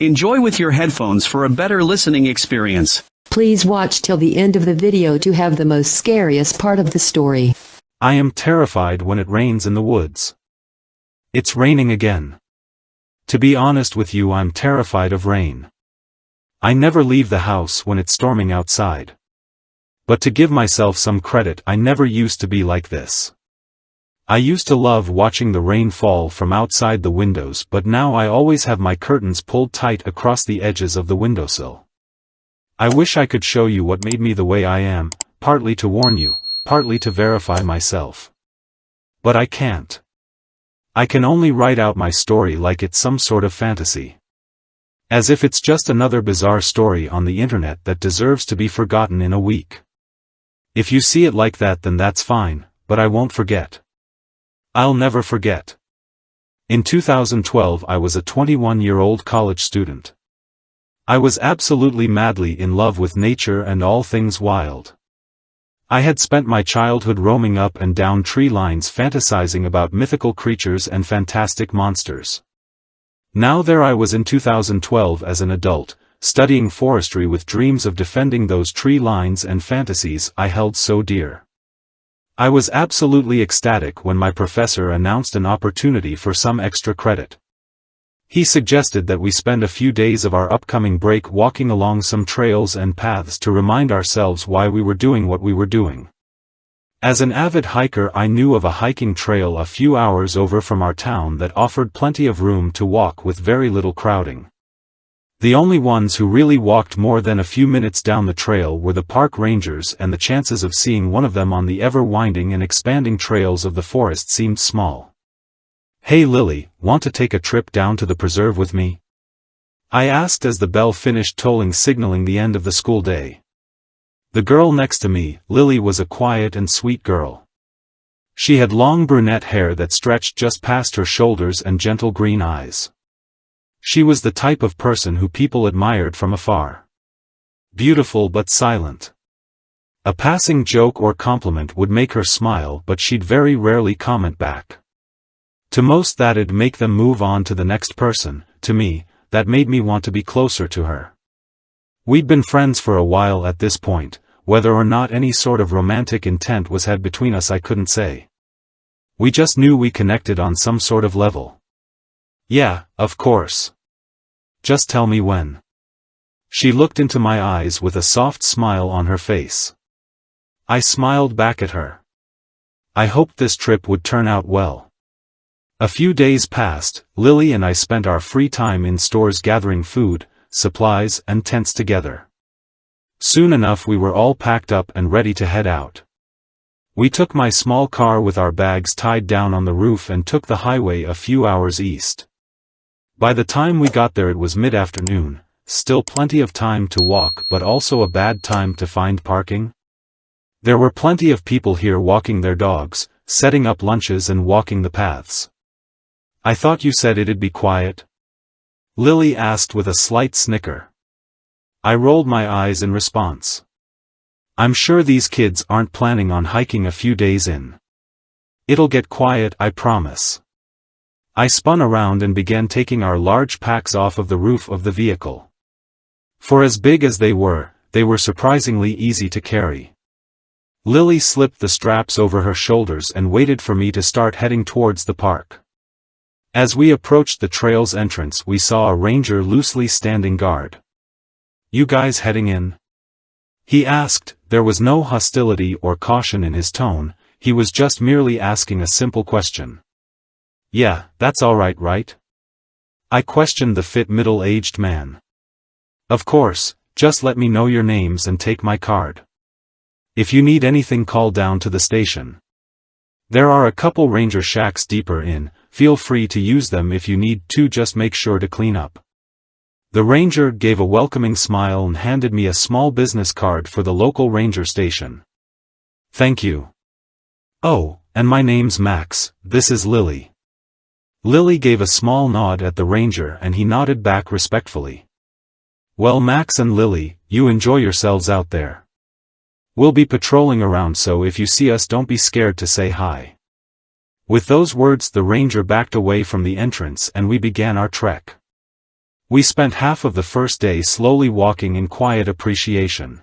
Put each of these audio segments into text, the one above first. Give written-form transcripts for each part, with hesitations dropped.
Enjoy with your headphones for a better listening experience. Please watch till the end of the video to have the most scariest part of the story. I am terrified when it rains in the woods. It's raining again. To be honest with you, I'm terrified of rain. I never leave the house when it's storming outside. But to give myself some credit, I never used to be like this. I used to love watching the rain fall from outside the windows, but now I always have my curtains pulled tight across the edges of the windowsill. I wish I could show you what made me the way I am, partly to warn you, partly to verify myself. But I can't. I can only write out my story like it's some sort of fantasy. As if it's just another bizarre story on the internet that deserves to be forgotten in a week. If you see it like that, then that's fine, but I won't forget. I'll never forget. In 2012 I was a 21-year-old college student. I was absolutely madly in love with nature and all things wild. I had spent my childhood roaming up and down tree lines fantasizing about mythical creatures and fantastic monsters. Now there I was in 2012 as an adult, studying forestry with dreams of defending those tree lines and fantasies I held so dear. I was absolutely ecstatic when my professor announced an opportunity for some extra credit. He suggested that we spend a few days of our upcoming break walking along some trails and paths to remind ourselves why we were doing what we were doing. As an avid hiker, I knew of a hiking trail a few hours over from our town that offered plenty of room to walk with very little crowding. The only ones who really walked more than a few minutes down the trail were the park rangers, and the chances of seeing one of them on the ever-winding and expanding trails of the forest seemed small. "Hey Lily, want to take a trip down to the preserve with me?" I asked as the bell finished tolling, signaling the end of the school day. The girl next to me, Lily, was a quiet and sweet girl. She had long brunette hair that stretched just past her shoulders and gentle green eyes. She was the type of person who people admired from afar. Beautiful but silent. A passing joke or compliment would make her smile, but she'd very rarely comment back. To most that'd make them move on to the next person. To me, that made me want to be closer to her. We'd been friends for a while at this point. Whether or not any sort of romantic intent was had between us I couldn't say. We just knew we connected on some sort of level. "Yeah, of course. Just tell me when." She looked into my eyes with a soft smile on her face. I smiled back at her. I hoped this trip would turn out well. A few days passed. Lily and I spent our free time in stores gathering food, supplies, and tents together. Soon enough we were all packed up and ready to head out. We took my small car with our bags tied down on the roof and took the highway a few hours east. By the time we got there it was mid-afternoon, still plenty of time to walk but also a bad time to find parking. There were plenty of people here walking their dogs, setting up lunches and walking the paths. "I thought you said it'd be quiet?" Lily asked with a slight snicker. I rolled my eyes in response. "I'm sure these kids aren't planning on hiking a few days in. It'll get quiet, I promise." I spun around and began taking our large packs off of the roof of the vehicle. For as big as they were surprisingly easy to carry. Lily slipped the straps over her shoulders and waited for me to start heading towards the park. As we approached the trail's entrance we saw a ranger loosely standing guard. "You guys heading in?" he asked. There was no hostility or caution in his tone, he was just merely asking a simple question. "Yeah, that's all right, right?" I questioned the fit middle-aged man. "Of course, just let me know your names and take my card. If you need anything call down to the station. There are a couple ranger shacks deeper in, feel free to use them if you need to, just make sure to clean up." The ranger gave a welcoming smile and handed me a small business card for the local ranger station. "Thank you." "Oh, and my name's Max, this is Lily." Lily gave a small nod at the ranger and he nodded back respectfully. "Well, Max and Lily, you enjoy yourselves out there. We'll be patrolling around, so if you see us don't be scared to say hi." With those words the ranger backed away from the entrance and we began our trek. We spent half of the first day slowly walking in quiet appreciation.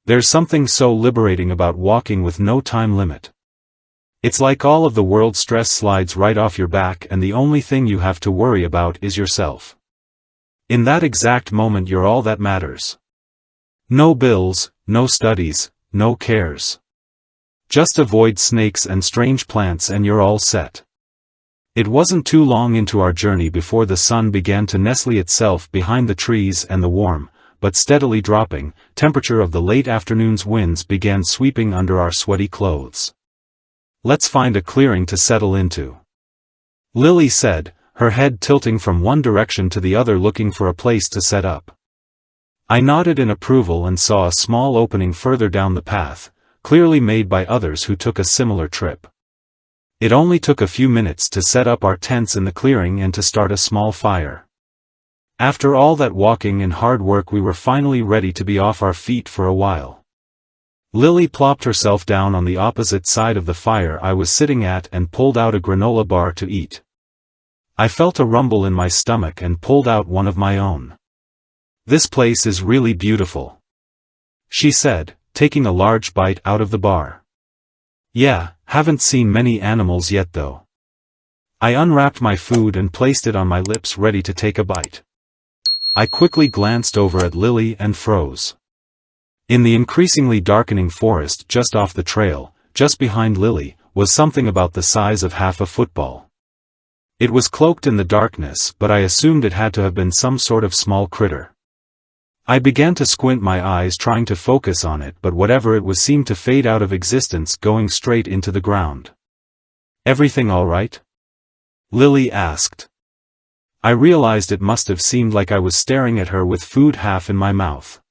There's something so liberating about walking with no time limit. It's like all of the world's stress slides right off your back and the only thing you have to worry about is yourself. In that exact moment you're all that matters. No bills, no studies, no cares. Just avoid snakes and strange plants and you're all set. It wasn't too long into our journey before the sun began to nestle itself behind the trees and the warm, but steadily dropping, temperature of the late afternoon's winds began sweeping under our sweaty clothes. Let's find a clearing to settle into, Lily said, her head tilting from one direction to the other looking for a place to set up. I nodded in approval and saw a small opening further down the path, clearly made by others who took a similar trip. It only took a few minutes to set up our tents in the clearing and to start a small fire. After all that walking and hard work we were finally ready to be off our feet for a while. Lily plopped herself down on the opposite side of the fire I was sitting at and pulled out a granola bar to eat. I felt a rumble in my stomach and pulled out one of my own. This place is really beautiful, she said, taking a large bite out of the bar. Yeah, haven't seen many animals yet though. I unwrapped my food and placed it on my lips ready to take a bite. I quickly glanced over at Lily and froze. In the increasingly darkening forest just off the trail, just behind Lily, was something about the size of half a football. It was cloaked in the darkness but I assumed it had to have been some sort of small critter. I began to squint my eyes trying to focus on it but whatever it was seemed to fade out of existence going straight into the ground. Everything all right? Lily asked. I realized it must have seemed like I was staring at her with food half in my mouth.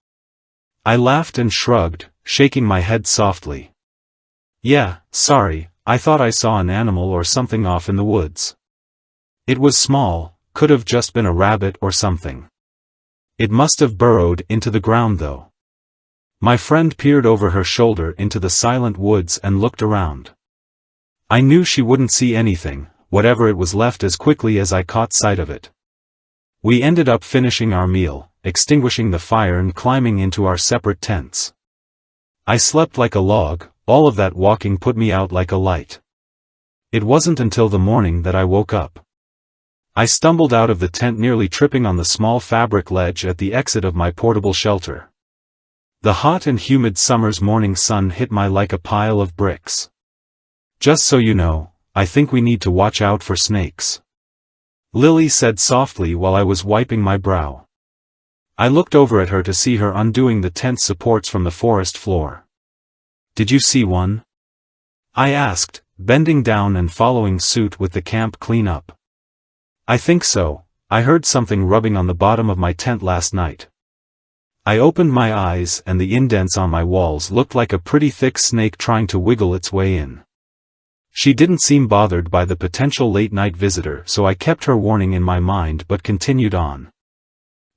I laughed and shrugged, shaking my head softly. Yeah, sorry, I thought I saw an animal or something off in the woods. It was small, could have just been a rabbit or something. It must have burrowed into the ground though. My friend peered over her shoulder into the silent woods and looked around. I knew she wouldn't see anything, whatever it was left as quickly as I caught sight of it. We ended up finishing our meal, extinguishing the fire and climbing into our separate tents. I slept like a log, all of that walking put me out like a light. It wasn't until the morning that I woke up. I stumbled out of the tent nearly tripping on the small fabric ledge at the exit of my portable shelter. The hot and humid summer's morning sun hit me like a pile of bricks. Just so you know, I think we need to watch out for snakes, Lily said softly while I was wiping my brow. I looked over at her to see her undoing the tent supports from the forest floor. Did you see one? I asked, bending down and following suit with the camp cleanup. I think so, I heard something rubbing on the bottom of my tent last night. I opened my eyes and the indents on my walls looked like a pretty thick snake trying to wiggle its way in. She didn't seem bothered by the potential late-night visitor so I kept her warning in my mind but continued on.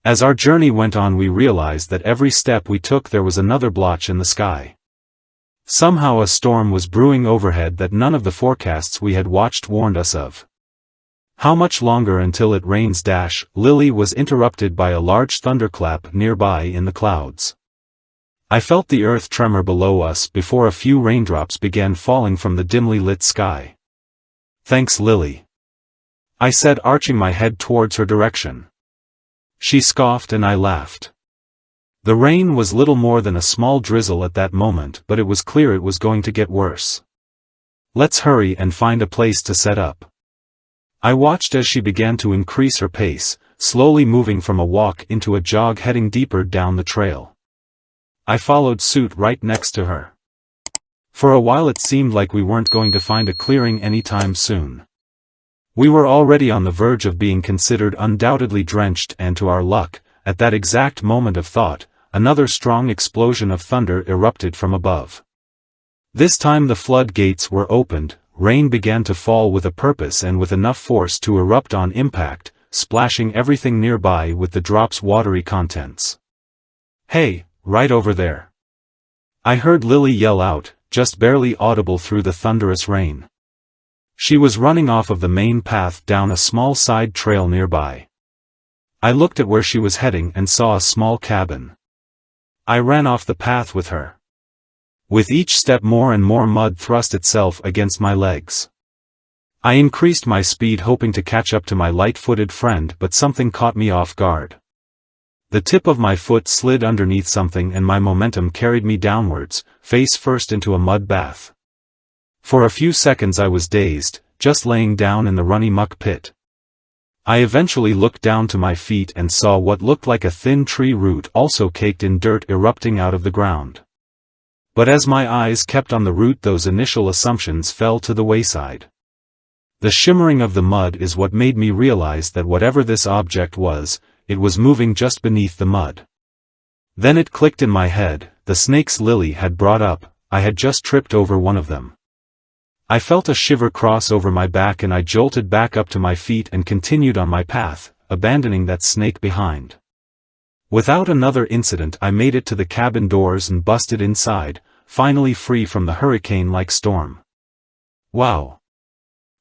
As our journey went on we realized that every step we took there was another blotch in the sky. Somehow a storm was brewing overhead that none of the forecasts we had watched warned us of. How much longer until it rains? Lily was interrupted by a large thunderclap nearby in the clouds. I felt the earth tremor below us before a few raindrops began falling from the dimly lit sky. Thanks, Lily, I said, arching my head towards her direction. She scoffed and I laughed. The rain was little more than a small drizzle at that moment but it was clear it was going to get worse. Let's hurry and find a place to set up. I watched as she began to increase her pace, slowly moving from a walk into a jog heading deeper down the trail. I followed suit right next to her. For a while it seemed like we weren't going to find a clearing anytime soon. We were already on the verge of being considered undoubtedly drenched and to our luck, at that exact moment of thought, another strong explosion of thunder erupted from above. This time the floodgates were opened. Rain began to fall with a purpose and with enough force to erupt on impact, splashing everything nearby with the drop's watery contents. Hey, right over there, I heard Lily yell out, just barely audible through the thunderous rain. She was running off of the main path down a small side trail nearby. I looked at where she was heading and saw a small cabin. I ran off the path with her. With each step more and more mud thrust itself against my legs. I increased my speed hoping to catch up to my light-footed friend, but something caught me off guard. The tip of my foot slid underneath something and my momentum carried me downwards, face first into a mud bath. For a few seconds I was dazed, just laying down in the runny muck pit. I eventually looked down to my feet and saw what looked like a thin tree root also caked in dirt erupting out of the ground. But as my eyes kept on the root, those initial assumptions fell to the wayside. The shimmering of the mud is what made me realize that whatever this object was, it was moving just beneath the mud. Then it clicked in my head, the snakes Lily had brought up, I had just tripped over one of them. I felt a shiver cross over my back and I jolted back up to my feet and continued on my path, abandoning that snake behind. Without another incident I made it to the cabin doors and busted inside, finally free from the hurricane-like storm. Wow!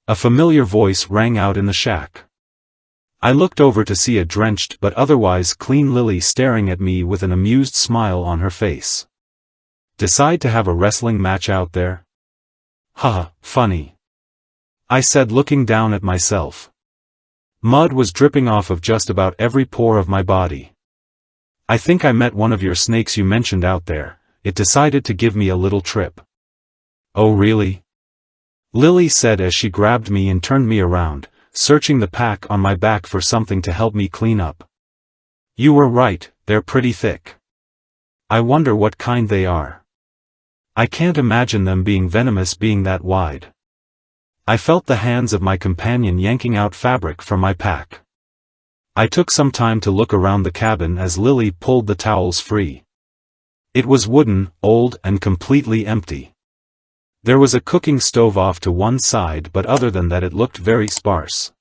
A familiar voice rang out in the shack. I looked over to see a drenched but otherwise clean Lily staring at me with an amused smile on her face. Decide to have a wrestling match out there? Haha, funny. I said, looking down at myself. Mud was dripping off of just about every pore of my body. I think I met one of your snakes you mentioned out there. It decided to give me a little trip. Oh really? Lily said as she grabbed me and turned me around, searching the pack on my back for something to help me clean up. You were right, they're pretty thick. I wonder what kind they are. I can't imagine them being venomous being that wide. I felt the hands of my companion yanking out fabric from my pack. I took some time to look around the cabin as Lily pulled the towels free. It was wooden, old, and completely empty. There was a cooking stove off to one side, but other than that it looked very sparse.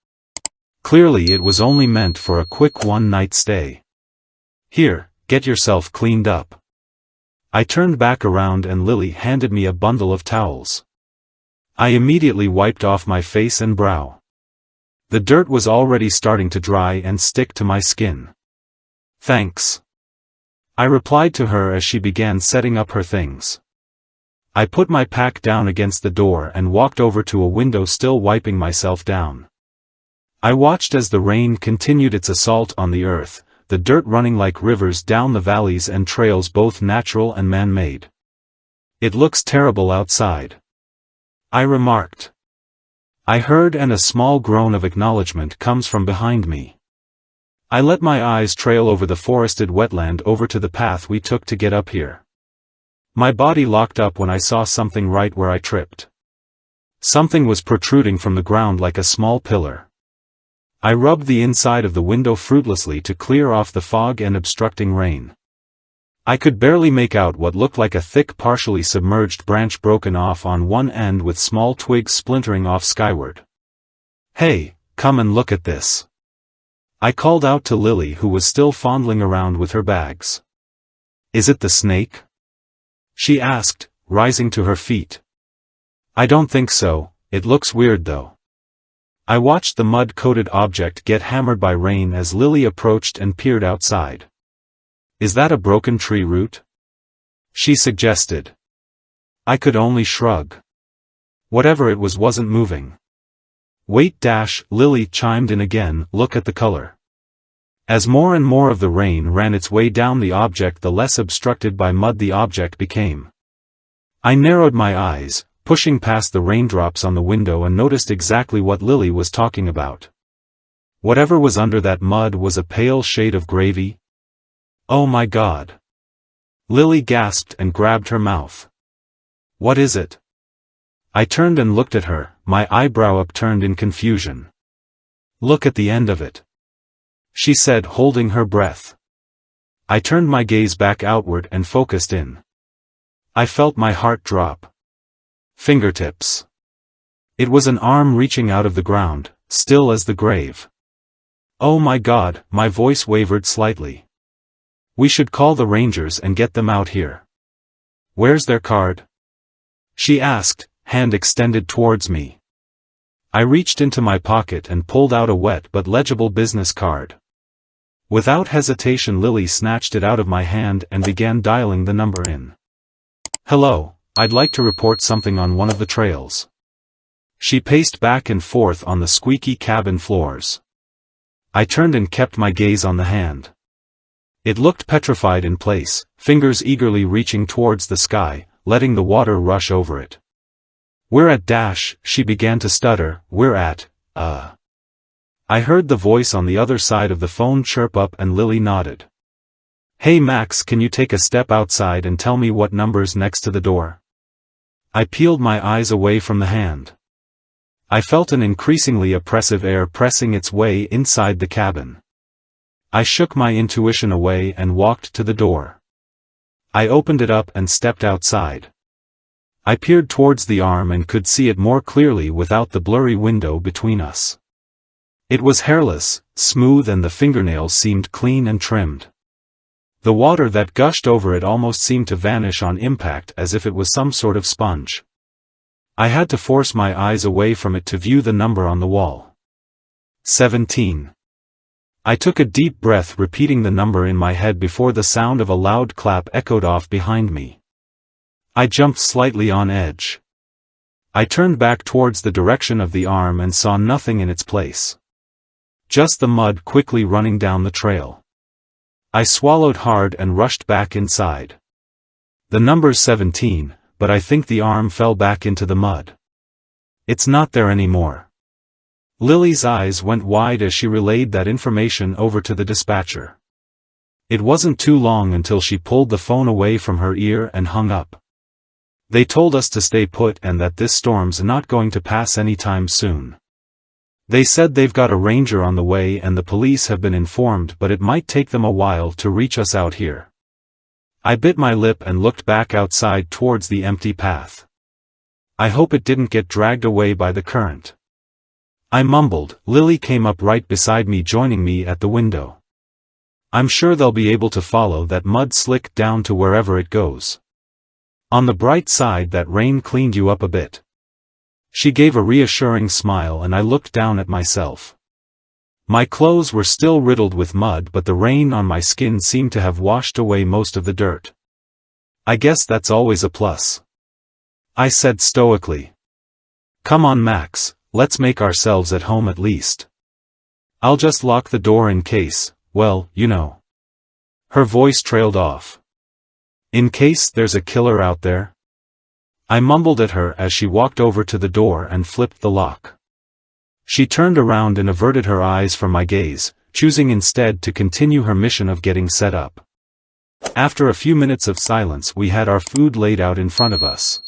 Clearly it was only meant for a quick one-night stay. Here, get yourself cleaned up. I turned back around and Lily handed me a bundle of towels. I immediately wiped off my face and brow. The dirt was already starting to dry and stick to my skin. Thanks. I replied to her as she began setting up her things. I put my pack down against the door and walked over to a window, still wiping myself down. I watched as the rain continued its assault on the earth, the dirt running like rivers down the valleys and trails, both natural and man-made. It looks terrible outside, I remarked. I heard, and a small groan of acknowledgement comes from behind me. I let my eyes trail over the forested wetland over to the path we took to get up here. My body locked up when I saw something right where I tripped. Something was protruding from the ground like a small pillar. I rubbed the inside of the window fruitlessly to clear off the fog and obstructing rain. I could barely make out what looked like a thick, partially submerged branch broken off on one end with small twigs splintering off skyward. Hey, come and look at this. I called out to Lily, who was still fondling around with her bags. Is it the snake? She asked, rising to her feet. I don't think so, it looks weird though. I watched the mud-coated object get hammered by rain as Lily approached and peered outside. Is that a broken tree root? She suggested. I could only shrug. Whatever it was wasn't moving. Wait, Lily chimed in again, look at the color. As more and more of the rain ran its way down the object, the less obstructed by mud the object became. I narrowed my eyes, pushing past the raindrops on the window, and noticed exactly what Lily was talking about. Whatever was under that mud was a pale shade of gravy. Oh my God! Lily gasped and grabbed her mouth. What is it? I turned and looked at her, my eyebrow upturned in confusion. Look at the end of it, she said, holding her breath. I turned my gaze back outward and focused in. I felt my heart drop. Fingertips. It was an arm reaching out of the ground, still as the grave. Oh my God, my voice wavered slightly. We should call the rangers and get them out here. Where's their card? She asked, hand extended towards me. I reached into my pocket and pulled out a wet but legible business card. Without hesitation, Lily snatched it out of my hand and began dialing the number in. "Hello, I'd like to report something on one of the trails." She paced back and forth on the squeaky cabin floors. I turned and kept my gaze on the hand. It looked petrified in place, fingers eagerly reaching towards the sky, letting the water rush over it. "We're at dash," she began to stutter, "we're at, I heard the voice on the other side of the phone chirp up and Lily nodded. "Hey Max, can you take a step outside and tell me what number's next to the door?" I peeled my eyes away from the hand. I felt an increasingly oppressive air pressing its way inside the cabin. I shook my intuition away and walked to the door. I opened it up and stepped outside. I peered towards the arm and could see it more clearly without the blurry window between us. It was hairless, smooth, and the fingernails seemed clean and trimmed. The water that gushed over it almost seemed to vanish on impact, as if it was some sort of sponge. I had to force my eyes away from it to view the number on the wall. 17. I took a deep breath, repeating the number in my head before the sound of a loud clap echoed off behind me. I jumped slightly on edge. I turned back towards the direction of the arm and saw nothing in its place. Just the mud quickly running down the trail. I swallowed hard and rushed back inside. The number's 17, but I think the arm fell back into the mud. It's not there anymore. Lily's eyes went wide as she relayed that information over to the dispatcher. It wasn't too long until she pulled the phone away from her ear and hung up. "They told us to stay put and that this storm's not going to pass anytime soon. They said they've got a ranger on the way and the police have been informed, but it might take them a while to reach us out here." I bit my lip and looked back outside towards the empty path. I hope it didn't get dragged away by the current. I mumbled. Lily came up right beside me, joining me at the window. "I'm sure they'll be able to follow that mud slick down to wherever it goes. On the bright side, that rain cleaned you up a bit." She gave a reassuring smile and I looked down at myself. My clothes were still riddled with mud, but the rain on my skin seemed to have washed away most of the dirt. "I guess that's always a plus," I said stoically. "Come on Max, let's make ourselves at home at least. I'll just lock the door in case, well, you know." Her voice trailed off. "In case there's a killer out there?" I mumbled at her as she walked over to the door and flipped the lock. She turned around and averted her eyes from my gaze, choosing instead to continue her mission of getting set up. After a few minutes of silence, we had our food laid out in front of us.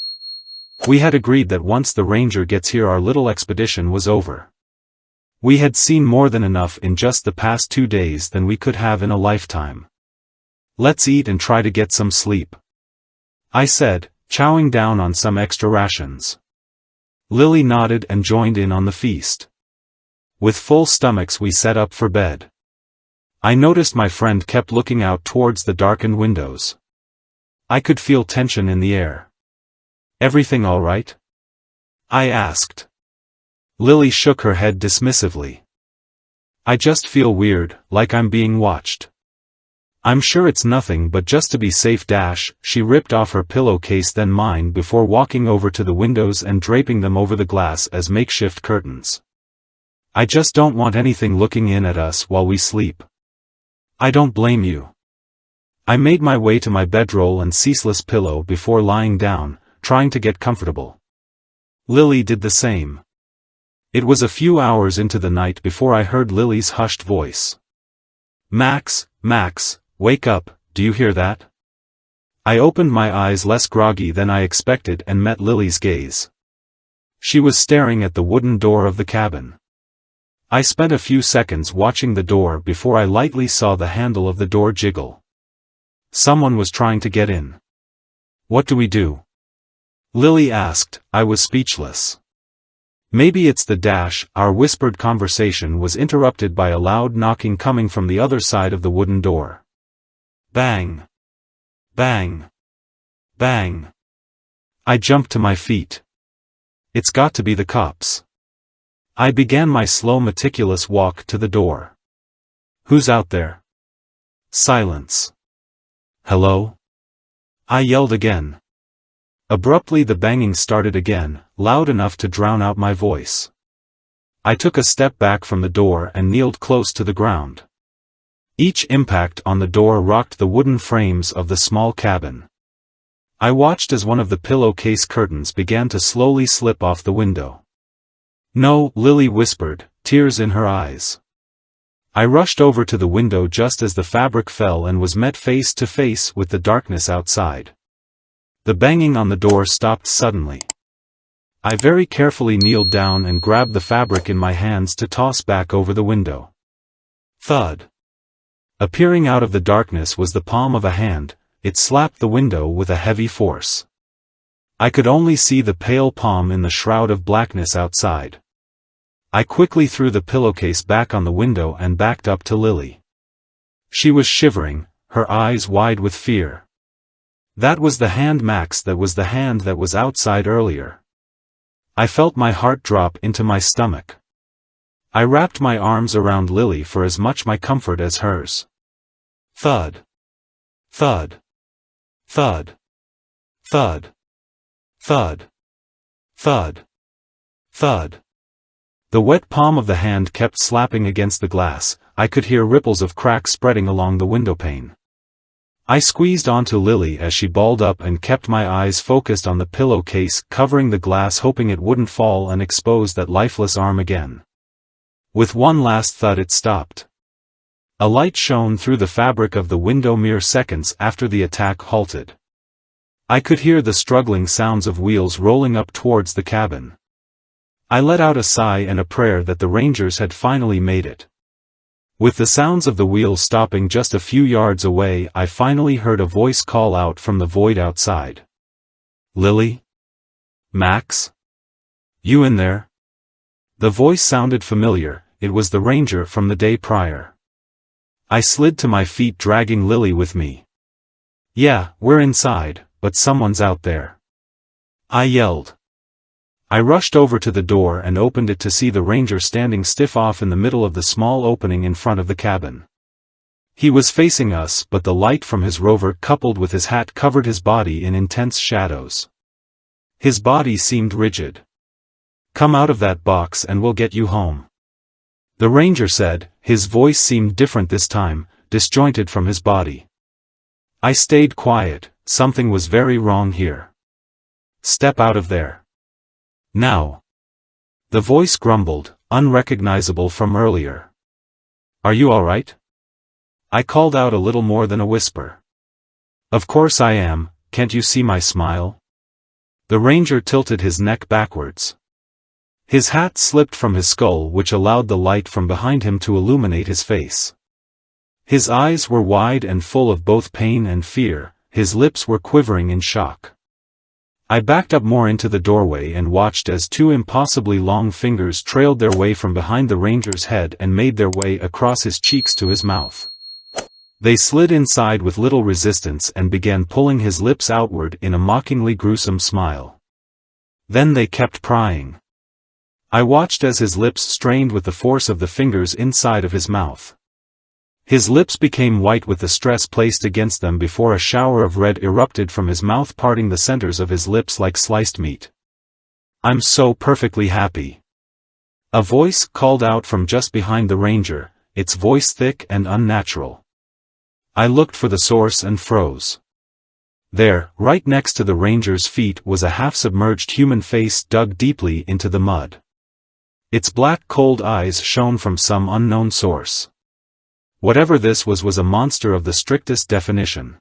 We had agreed that once the ranger gets here our little expedition was over. We had seen more than enough in just the past 2 days than we could have in a lifetime. "Let's eat and try to get some sleep," I said, chowing down on some extra rations. Lily nodded and joined in on the feast. With full stomachs we set up for bed. I noticed my friend kept looking out towards the darkened windows. I could feel tension in the air. "Everything all right?" I asked. Lily shook her head dismissively. "I just feel weird, like I'm being watched." "I'm sure it's nothing, but just to be safe dash." She ripped off her pillowcase then mine before walking over to the windows and draping them over the glass as makeshift curtains. "I just don't want anything looking in at us while we sleep." "I don't blame you." I made my way to my bedroll and ceaseless pillow before lying down, trying to get comfortable. Lily did the same. It was a few hours into the night before I heard Lily's hushed voice. Max, wake up, do you hear that?" I opened my eyes less groggy than I expected and met Lily's gaze. She was staring at the wooden door of the cabin. I spent a few seconds watching the door before I lightly saw the handle of the door jiggle. Someone was trying to get in. "What do we do?" Lily asked. I was speechless. "Maybe it's the dash." Our whispered conversation was interrupted by a loud knocking coming from the other side of the wooden door. Bang! Bang! Bang! I jumped to my feet. It's got to be the cops. I began my slow meticulous walk to the door. "Who's out there?" Silence. Hello? I yelled again. Abruptly the banging started again, loud enough to drown out my voice. I took a step back from the door and kneeled close to the ground. Each impact on the door rocked the wooden frames of the small cabin. I watched as one of the pillowcase curtains began to slowly slip off the window. "No," Lily whispered, tears in her eyes. I rushed over to the window just as the fabric fell and was met face to face with the darkness outside. The banging on the door stopped suddenly. I very carefully kneeled down and grabbed the fabric in my hands to toss back over the window. Thud. Appearing out of the darkness was the palm of a hand. It slapped the window with a heavy force. I could only see the pale palm in the shroud of blackness outside. I quickly threw the pillowcase back on the window and backed up to Lily. She was shivering, her eyes wide with fear. That was the hand, Max, that was the hand that was outside earlier. I felt my heart drop into my stomach. I wrapped my arms around Lily for as much my comfort as hers. Thud. Thud. Thud. Thud. Thud. Thud. Thud. The wet palm of the hand kept slapping against the glass. I could hear ripples of crack spreading along the windowpane. I squeezed onto Lily as she balled up and kept my eyes focused on the pillowcase covering the glass, hoping it wouldn't fall and expose that lifeless arm again. With one last thud it stopped. A light shone through the fabric of the window mere seconds after the attack halted. I could hear the struggling sounds of wheels rolling up towards the cabin. I let out a sigh and a prayer that the Rangers had finally made it. With the sounds of the wheels stopping just a few yards away, I finally heard a voice call out from the void outside. "Lily? Max? You in there?" The voice sounded familiar. It was the Ranger from the day prior. I slid to my feet, dragging Lily with me. "Yeah, we're inside, but someone's out there," I yelled. I rushed over to the door and opened it to see the Ranger standing stiff off in the middle of the small opening in front of the cabin. He was facing us, but the light from his rover coupled with his hat covered his body in intense shadows. His body seemed rigid. "Come out of that box and we'll get you home," the Ranger said. His voice seemed different this time, disjointed from his body. I stayed quiet. Something was very wrong here. "Step out of there. Now," the voice grumbled, unrecognizable from earlier. "Are you all right?" I called out a little more than a whisper. "Of course I am, can't you see my smile?" The Ranger tilted his neck backwards. His hat slipped from his skull, which allowed the light from behind him to illuminate his face. His eyes were wide and full of both pain and fear, his lips were quivering in shock. I backed up more into the doorway and watched as two impossibly long fingers trailed their way from behind the Ranger's head and made their way across his cheeks to his mouth. They slid inside with little resistance and began pulling his lips outward in a mockingly gruesome smile. Then they kept prying. I watched as his lips strained with the force of the fingers inside of his mouth. His lips became white with the stress placed against them before a shower of red erupted from his mouth, parting the centers of his lips like sliced meat. "I'm so perfectly happy," a voice called out from just behind the Ranger, its voice thick and unnatural. I looked for the source and froze. There, right next to the Ranger's feet, was a half-submerged human face dug deeply into the mud. Its black cold eyes shone from some unknown source. Whatever this was a monster of the strictest definition.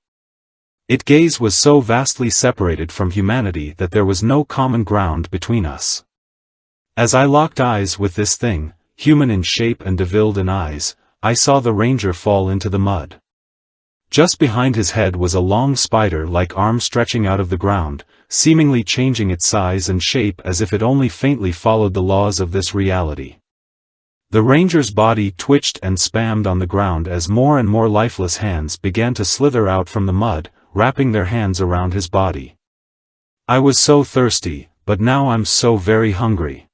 Its gaze was so vastly separated from humanity that there was no common ground between us. As I locked eyes with this thing, human in shape and devilled in eyes, I saw the Ranger fall into the mud. Just behind his head was a long spider-like arm stretching out of the ground, seemingly changing its size and shape as if it only faintly followed the laws of this reality. The Ranger's body twitched and spammed on the ground as more and more lifeless hands began to slither out from the mud, wrapping their hands around his body. I was so thirsty, but now I'm so very hungry.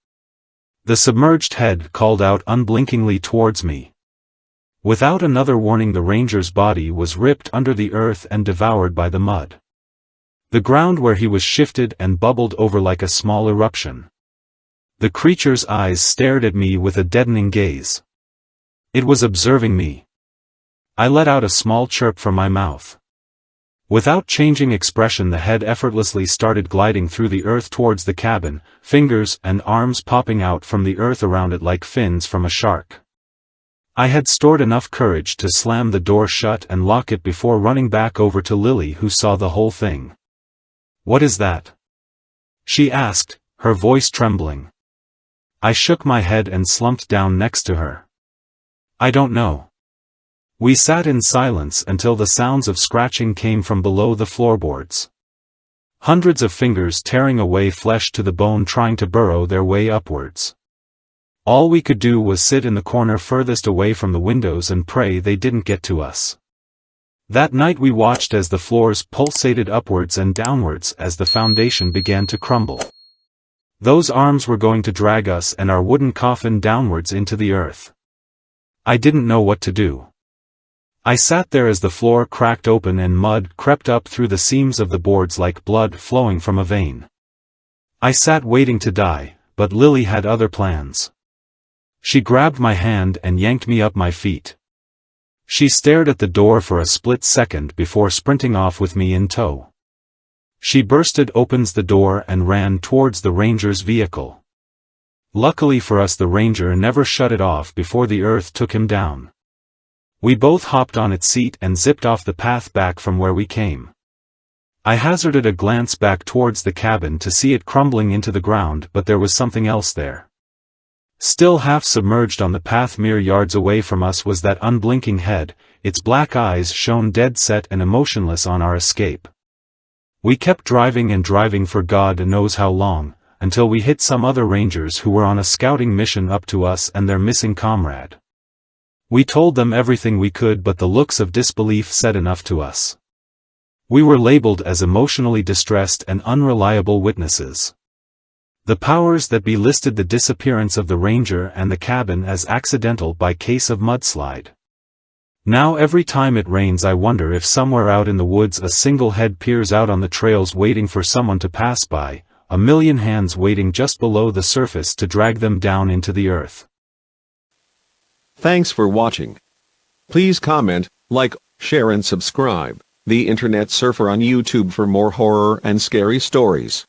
The submerged head called out unblinkingly towards me. Without another warning, the ranger's body was ripped under the earth and devoured by the mud. The ground where he was shifted and bubbled over like a small eruption. The creature's eyes stared at me with a deadening gaze. It was observing me. I let out a small chirp from my mouth. Without changing expression, the head effortlessly started gliding through the earth towards the cabin, fingers and arms popping out from the earth around it like fins from a shark. I had stored enough courage to slam the door shut and lock it before running back over to Lily, who saw the whole thing. "What is that?" she asked, her voice trembling. I shook my head and slumped down next to her. "I don't know." We sat in silence until the sounds of scratching came from below the floorboards. Hundreds of fingers tearing away flesh to the bone, trying to burrow their way upwards. All we could do was sit in the corner furthest away from the windows and pray they didn't get to us. That night we watched as the floors pulsated upwards and downwards as the foundation began to crumble. Those arms were going to drag us and our wooden coffin downwards into the earth. I didn't know what to do. I sat there as the floor cracked open and mud crept up through the seams of the boards like blood flowing from a vein. I sat waiting to die, but Lily had other plans. She grabbed my hand and yanked me up my feet. She stared at the door for a split second before sprinting off with me in tow. She bursted open the door and ran towards the ranger's vehicle. Luckily for us, the ranger never shut it off before the earth took him down. We both hopped on its seat and zipped off the path back from where we came. I hazarded a glance back towards the cabin to see it crumbling into the ground, but there was something else there. Still half submerged on the path mere yards away from us was that unblinking head. Its black eyes shone dead set and emotionless on our escape. We kept driving and driving for God knows how long, until we hit some other rangers who were on a scouting mission up to us and their missing comrade. We told them everything we could, but the looks of disbelief said enough to us. We were labeled as emotionally distressed and unreliable witnesses. The powers that be listed the disappearance of the ranger and the cabin as accidental by case of mudslide. Now every time it rains I wonder if somewhere out in the woods a single head peers out on the trails waiting for someone to pass by, a million hands waiting just below the surface to drag them down into the earth. Thanks for watching. Please comment, like, share and subscribe. The Internet Surfer on YouTube for more horror and scary stories.